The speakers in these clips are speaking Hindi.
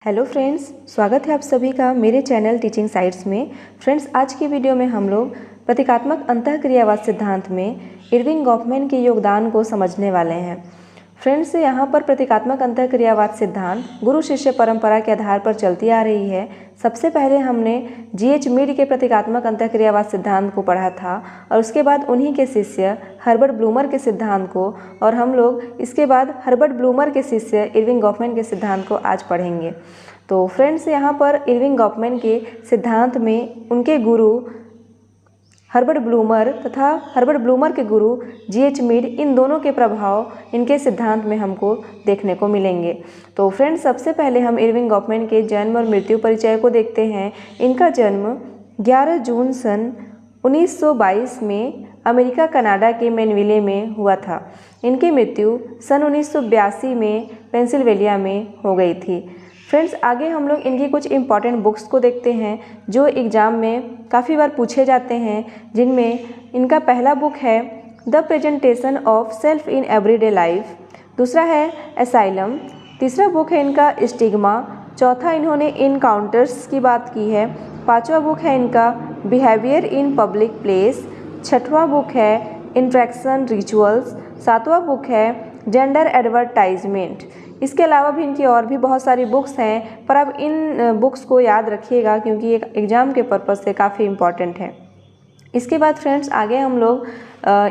हेलो फ्रेंड्स, स्वागत है आप सभी का मेरे चैनल टीचिंग साइट्स में। फ्रेंड्स, आज की वीडियो में हम लोग प्रतीकात्मक अंतःक्रियावाद सिद्धांत में इरविंग गॉफमैन के योगदान को समझने वाले हैं। फ्रेंड्स, यहाँ पर प्रतीकात्मक अंतःक्रियावाद सिद्धांत गुरु शिष्य परंपरा के आधार पर चलती आ रही है। सबसे पहले हमने G.H. मीड के प्रतीकात्मक अंतःक्रियावाद सिद्धांत को पढ़ा था और उसके बाद उन्हीं के शिष्य हर्बर्ट ब्लूमर के सिद्धांत को, और हम लोग इसके बाद हर्बर्ट ब्लूमर के शिष्य इरविंग गॉफमैन के सिद्धांत को आज पढ़ेंगे। तो फ्रेंड्स, यहाँ पर इरविंग गॉफमैन के सिद्धांत में उनके गुरु हर्बर्ट ब्लूमर तथा हर्बर्ट ब्लूमर के गुरु G.H. मीड, इन दोनों के प्रभाव इनके सिद्धांत में हमको देखने को मिलेंगे। तो फ्रेंड्स, सबसे पहले हम इरविंग गॉफमैन के जन्म और मृत्यु परिचय को देखते हैं। इनका जन्म 11 जून सन 1922 में अमेरिका कनाडा के मैनविले में हुआ था। इनकी मृत्यु सन 1982 में पेंसिल्वेनिया में हो गई थी। फ्रेंड्स, आगे हम लोग इनकी कुछ इम्पॉर्टेंट बुक्स को देखते हैं जो एग्ज़ाम में काफ़ी बार पूछे जाते हैं, जिनमें इनका पहला बुक है the presentation of self in everyday life, दूसरा है एसाइलम, तीसरा बुक है इनका स्टिग्मा, चौथा इन्होंने इनकाउंटर्स की बात की है, पांचवा बुक है इनका बिहेवियर इन पब्लिक प्लेस, छठवां बुक है इंट्रैक्शन रिचुअल्स, सातवां बुक है जेंडर एडवर्टाइजमेंट। इसके अलावा भी इनकी और भी बहुत सारी बुक्स हैं, पर अब इन बुक्स को याद रखिएगा क्योंकि एक एग्ज़ाम के पर्पज़ से काफ़ी इम्पॉर्टेंट है। इसके बाद फ्रेंड्स, आगे हम लोग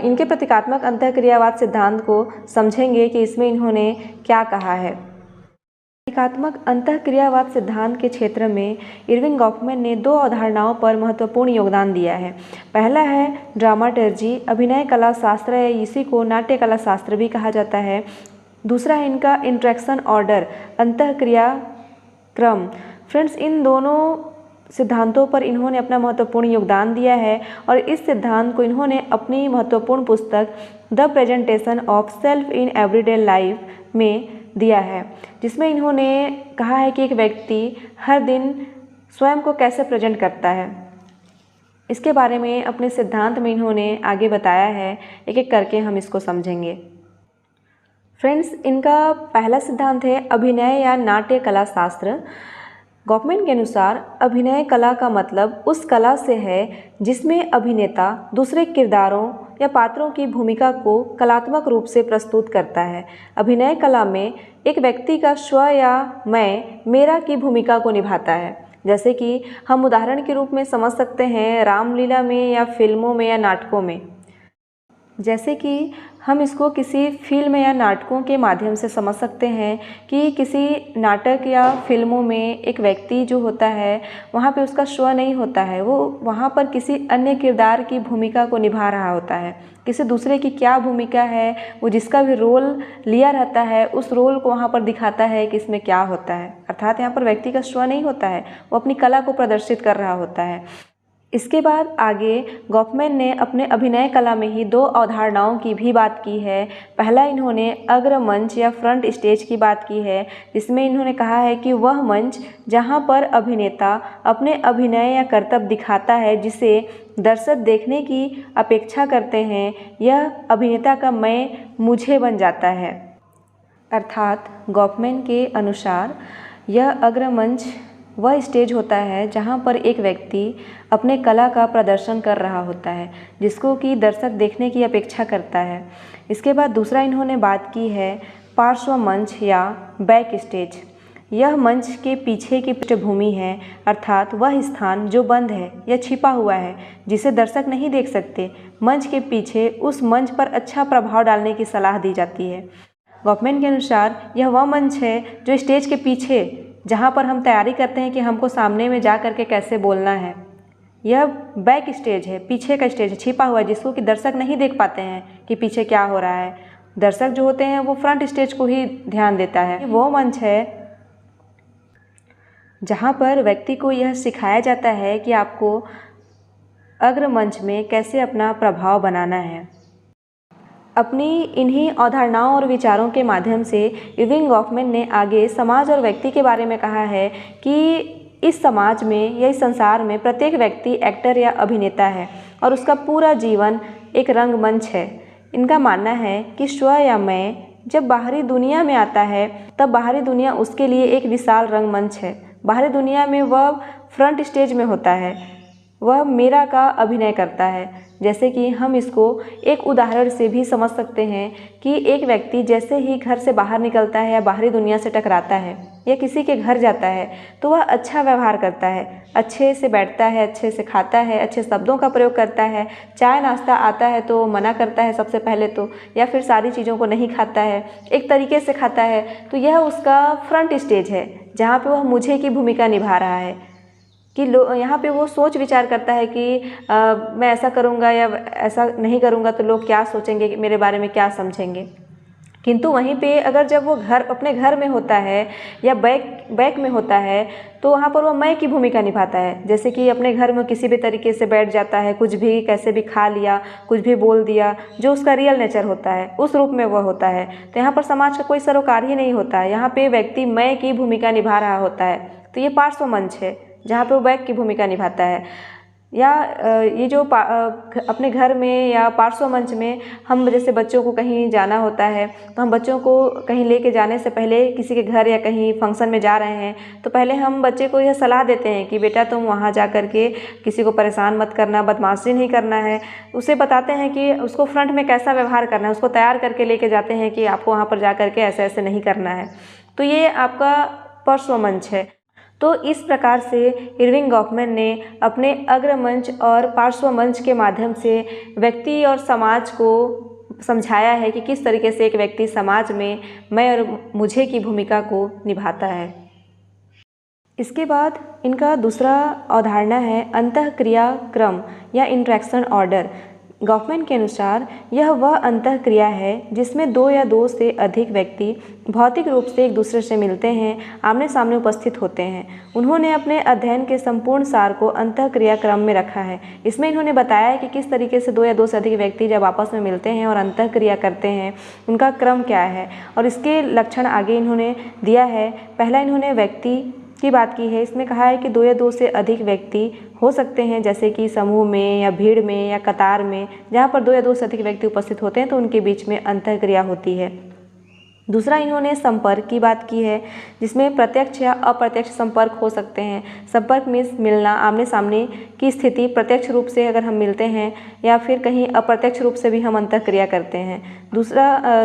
इनके प्रतीकात्मक अंतःक्रियावाद सिद्धांत को समझेंगे कि इसमें इन्होंने क्या कहा है। प्रतीकात्मक अंतःक्रियावाद सिद्धांत के क्षेत्र में इरविंग गॉफमैन ने दो अवधारणाओं पर महत्वपूर्ण योगदान दिया है। पहला है ड्रामाटर्जी, अभिनय कला शास्त्र, या इसी को नाट्य कला शास्त्र भी कहा जाता है। दूसरा है इनका इंट्रैक्शन ऑर्डर, अंतःक्रिया क्रम। फ्रेंड्स, इन दोनों सिद्धांतों पर इन्होंने अपना महत्वपूर्ण योगदान दिया है और इस सिद्धांत को इन्होंने अपनी महत्वपूर्ण पुस्तक the presentation of self in everyday life में दिया है, जिसमें इन्होंने कहा है कि एक व्यक्ति हर दिन स्वयं को कैसे प्रेजेंट करता है। इसके बारे में अपने सिद्धांत में इन्होंने आगे बताया है। एक एक करके हम इसको समझेंगे। फ्रेंड्स, इनका पहला सिद्धांत है अभिनय या नाट्य कला शास्त्र। गॉफमैन के अनुसार अभिनय कला का मतलब उस कला से है जिसमें अभिनेता दूसरे किरदारों या पात्रों की भूमिका को कलात्मक रूप से प्रस्तुत करता है। अभिनय कला में एक व्यक्ति का स्व या मैं, मेरा की भूमिका को निभाता है। जैसे कि हम उदाहरण के रूप में समझ सकते हैं रामलीला में या फिल्मों में या नाटकों में। जैसे कि हम इसको किसी फिल्म या नाटकों के माध्यम से समझ सकते हैं कि किसी नाटक या फिल्मों में एक व्यक्ति जो होता है वहाँ पे उसका स्व नहीं होता है, वो वहाँ पर किसी अन्य किरदार की भूमिका को निभा रहा होता है। किसी दूसरे की क्या भूमिका है, वो जिसका भी रोल लिया रहता है उस रोल को वहाँ पर दिखाता है कि इसमें क्या होता है। अर्थात यहाँ पर व्यक्ति का स्व नहीं होता है, वो अपनी कला को प्रदर्शित कर रहा होता है। इसके बाद आगे गॉफमैन ने अपने अभिनय कला में ही दो अवधारणाओं की भी बात की है। पहला इन्होंने अग्रमंच या फ्रंट स्टेज की बात की है, जिसमें इन्होंने कहा है कि वह मंच जहां पर अभिनेता अपने अभिनय या कर्तव्य दिखाता है जिसे दर्शक देखने की अपेक्षा करते हैं, यह अभिनेता का मैं मुझे बन जाता है। अर्थात गॉफमैन के अनुसार यह अग्रमंच वह स्टेज होता है जहाँ पर एक व्यक्ति अपने कला का प्रदर्शन कर रहा होता है जिसको कि दर्शक देखने की अपेक्षा करता है। इसके बाद दूसरा इन्होंने बात की है पार्श्व मंच या बैक स्टेज। यह मंच के पीछे की पृष्ठभूमि है, अर्थात वह स्थान जो बंद है या छिपा हुआ है जिसे दर्शक नहीं देख सकते। मंच के पीछे उस मंच पर अच्छा प्रभाव डालने की सलाह दी जाती है। गॉफमैन के अनुसार यह वह मंच है जो स्टेज के पीछे, जहाँ पर हम तैयारी करते हैं कि हमको सामने में जा कर के कैसे बोलना है। यह बैक स्टेज है, पीछे का स्टेज है, छिपा हुआ है, जिसको कि दर्शक नहीं देख पाते हैं कि पीछे क्या हो रहा है। दर्शक जो होते हैं वो फ्रंट स्टेज को ही ध्यान देता है। वो मंच है जहाँ पर व्यक्ति को यह सिखाया जाता है कि आपको अग्र मंच में कैसे अपना प्रभाव बनाना है। अपनी इन्हीं अवधारणाओं और विचारों के माध्यम से इरविंग गॉफमैन ने आगे समाज और व्यक्ति के बारे में कहा है कि इस समाज में या इस संसार में प्रत्येक व्यक्ति एक्टर या अभिनेता है और उसका पूरा जीवन एक रंगमंच है। इनका मानना है कि स्व या मैं जब बाहरी दुनिया में आता है तब बाहरी दुनिया उसके लिए एक विशाल रंगमंच है। बाहरी दुनिया में वह फ्रंट स्टेज में होता है, वह मेरा का अभिनय करता है। जैसे कि हम इसको एक उदाहरण से भी समझ सकते हैं कि एक व्यक्ति जैसे ही घर से बाहर निकलता है या बाहरी दुनिया से टकराता है या किसी के घर जाता है तो वह अच्छा व्यवहार करता है, अच्छे से बैठता है, अच्छे से खाता है, अच्छे शब्दों का प्रयोग करता है। चाय नाश्ता आता है तो मना करता है सबसे पहले तो, या फिर सारी चीज़ों को नहीं खाता है, एक तरीके से खाता है। तो यह उसका फ्रंट स्टेज है जहाँ पे वह मुझे की भूमिका निभा रहा है कि यहाँ पे वो सोच विचार करता है कि मैं ऐसा करूँगा या ऐसा नहीं करूँगा तो लोग क्या सोचेंगे, मेरे बारे में क्या समझेंगे। किंतु वहीं पे अगर जब वो अपने घर में होता है या बैक में होता है तो वहाँ पर वो मैं की भूमिका निभाता है। जैसे कि अपने घर में किसी भी तरीके से बैठ जाता है, कुछ भी कैसे भी खा लिया, कुछ भी बोल दिया, जो उसका रियल नेचर होता है उस रूप में वह होता है। तो यहाँ पर समाज का कोई सरोकार ही नहीं होता है, यहाँ पे व्यक्ति मैं की भूमिका निभा रहा होता है। तो ये पार्श्व मंच है जहाँ पे वो बैक की भूमिका निभाता है। या ये जो अपने घर में या पार्श्व मंच में हम जैसे बच्चों को कहीं जाना होता है तो हम बच्चों को कहीं लेके जाने से पहले किसी के घर या कहीं फंक्शन में जा रहे हैं तो पहले हम बच्चे को यह सलाह देते हैं कि बेटा तुम वहाँ जा कर के किसी को परेशान मत करना, बदमाशी नहीं करना है। उसे बताते हैं कि उसको फ्रंट में कैसा व्यवहार करना है, उसको तैयार करके लेके जाते हैं कि आपको वहाँ पर जा कर के ऐसे ऐसे नहीं करना है। तो ये आपका पार्श्व मंच है। तो इस प्रकार से इरविंग गॉफमैन ने अपने अग्रमंच और पार्श्व मंच के माध्यम से व्यक्ति और समाज को समझाया है कि किस तरीके से एक व्यक्ति समाज में मैं और मुझे की भूमिका को निभाता है। इसके बाद इनका दूसरा अवधारणा है अंतःक्रिया क्रम या इंटरेक्शन ऑर्डर। गॉफमैन के अनुसार यह वह अंतःक्रिया है जिसमें दो या दो से अधिक व्यक्ति भौतिक रूप से एक दूसरे से मिलते हैं, आमने सामने उपस्थित होते हैं। उन्होंने अपने अध्ययन के संपूर्ण सार को अंतःक्रिया क्रम में रखा है। इसमें इन्होंने बताया है कि किस तरीके से दो या दो से अधिक व्यक्ति जब आपस में मिलते हैं और अंतःक्रिया करते हैं उनका क्रम क्या है, और इसके लक्षण आगे इन्होंने दिया है। पहला इन्होंने व्यक्ति की बात की है। इसमें कहा है कि दो या दो से अधिक व्यक्ति हो सकते हैं, जैसे कि समूह में या भीड़ में या कतार में, जहाँ पर दो या दो से अधिक व्यक्ति उपस्थित होते हैं तो उनके बीच में अंतःक्रिया होती है। दूसरा इन्होंने संपर्क की बात की है, जिसमें प्रत्यक्ष या अप्रत्यक्ष संपर्क हो सकते हैं। संपर्क में मिलना, आमने सामने की स्थिति, प्रत्यक्ष रूप से अगर हम मिलते हैं या फिर कहीं अप्रत्यक्ष रूप से भी हम अंतःक्रिया करते हैं।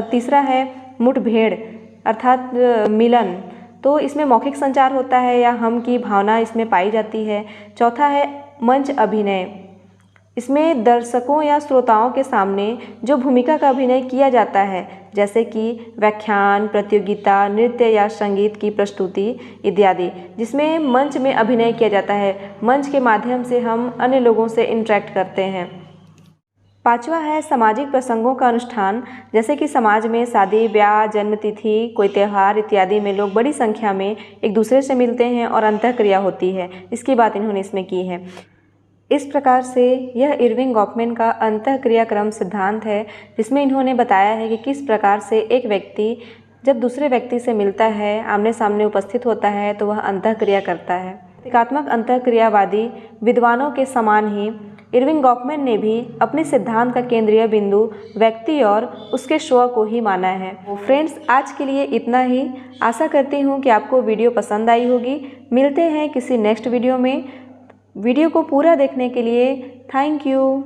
तीसरा है मुठभेड़ अर्थात मिलन, तो इसमें मौखिक संचार होता है या हम की भावना इसमें पाई जाती है। चौथा है मंच अभिनय, इसमें दर्शकों या श्रोताओं के सामने जो भूमिका का अभिनय किया जाता है, जैसे कि व्याख्यान, प्रतियोगिता, नृत्य या संगीत की प्रस्तुति इत्यादि, जिसमें मंच में अभिनय किया जाता है। मंच के माध्यम से हम अन्य लोगों से इंटरेक्ट करते हैं। पांचवा है सामाजिक प्रसंगों का अनुष्ठान, जैसे कि समाज में शादी ब्याह, जन्मतिथि, कोई त्यौहार इत्यादि में लोग बड़ी संख्या में एक दूसरे से मिलते हैं और अंतःक्रिया होती है। इसकी बात इन्होंने इसमें की है। इस प्रकार से यह इरविंग गॉफमैन का अंतःक्रिया क्रम सिद्धांत है, जिसमें इन्होंने बताया है कि किस प्रकार से एक व्यक्ति जब दूसरे व्यक्ति से मिलता है, आमने सामने उपस्थित होता है, तो वह अंतःक्रिया करता है। प्रतीकात्मक अंतःक्रियावादी विद्वानों के समान ही इरविंग गॉफमैन ने भी अपने सिद्धांत का केंद्रीय बिंदु व्यक्ति और उसके स्व को ही माना है। फ्रेंड्स, आज के लिए इतना ही। आशा करती हूँ कि आपको वीडियो पसंद आई होगी। मिलते हैं किसी नेक्स्ट वीडियो में। वीडियो को पूरा देखने के लिए थैंक यू।